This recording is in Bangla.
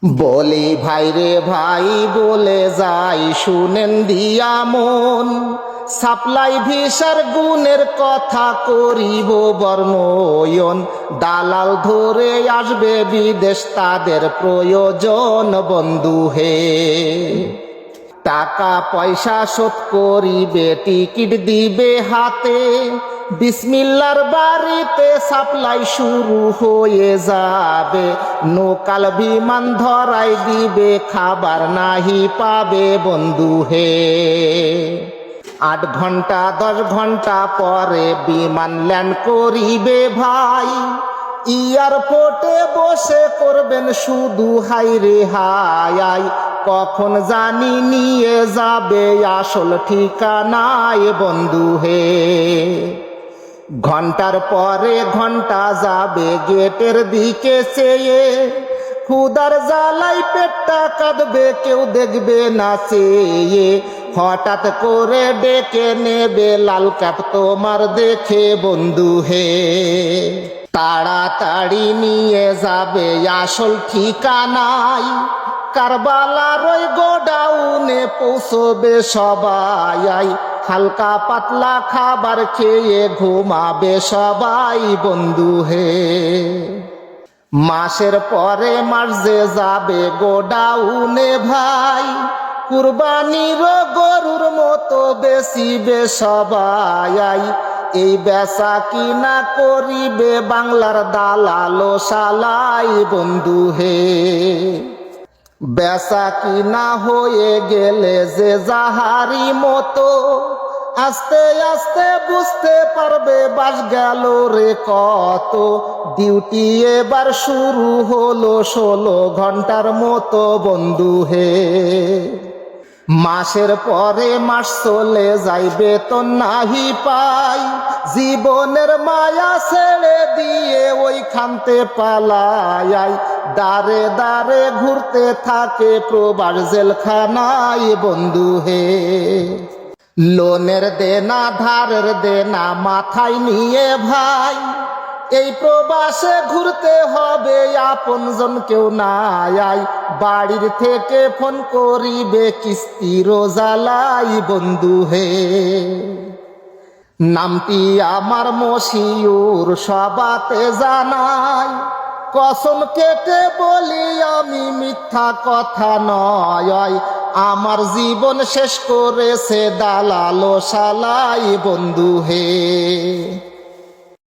বলি ভাই রে ভাই বলে যাই শুনেন দিয়া মন, সাপ্লাই ভিসার গুণের কথা করিব বর্ণয়ন। দালাল ধরে আসবে বিদেশ তাদের প্রয়োজন বন্ধু হে, টাকা পয়সা শোধ করিবে টিকিট দিবে হাতে, বিসমিল্লার বাড়িতে সাপ্লাই শুরু হয়ে যাবে। নৌকাল বিমান ধরাই দিবে খাবার নাহি পাবে বন্ধু হে। 8 ঘন্টা 10 ঘন্টা পরে বিমান ল্যান্ড করিবে ভাই, এয়ারপোর্টে বসে করবেন শুধু হাই রে হাই। কখন জানি নিয়ে যাবে আসল ঠিকানায় বন্ধু হে। ঘন্টার পরে ঘন্টা যাবে গেটের দিকে চেয়ে, ক্ষুধার জ্বালাই পেটটা কাঁদবে কেউ দেখবে না চেয়ে। হঠাৎ করে ডেকে নেবে লাল ক্যাপ তোমার দেখে বন্ধু হে, তাড়াতাড়ি নিয়ে যাবে আসল ঠিকানায়। কারবালার ওই গোডাউনে পৌঁছবে সবাই, হালকা পাতলা খাবার খেয়ে ঘুমাবে সবাই বন্ধু হে। মাসের পরে মাস যে যাবে গোডাউনে ভাই, কুরবানির গরুর মতো বেচিবে সবাই। এই বেচা কিনা করিবে বাংলার দালাল শালাই বন্ধু হে। বেচা কিনা হয়ে গেলে যে যাহারি মতো, আস্তে আস্তে বুঝতে পারবে বাস গেল রে কত। ডিউটি এবার শুরু হলো 16 ঘন্টার মতো বন্ধু হে। মাসের পরে মাস চলে যাইবে তো নাহি পাই, জীবনের মায়া ছেড়ে দিয়ে ওইখানতে পালাই। দাঁড়ে দাঁড়ে ঘুরতে থাকে প্রবাস জেলখানায় বন্ধু হে। লোনের দেনা ধারের দেনা মাথায় নিয়ে ভাই, এই প্রবাসে ঘুরতে হবে আপনজন কেউ নাই। বাড়ির থেকে ফোন করিবে কিস্তির জ্বালাই বন্ধু হে। নামটি আমার মশিউর সবাতে জানাই, কসম কেটে বলি আমি মিথ্যা কথা নয়। আমার জীবন শেষ করেছে দালাল শালাই বন্ধু হে।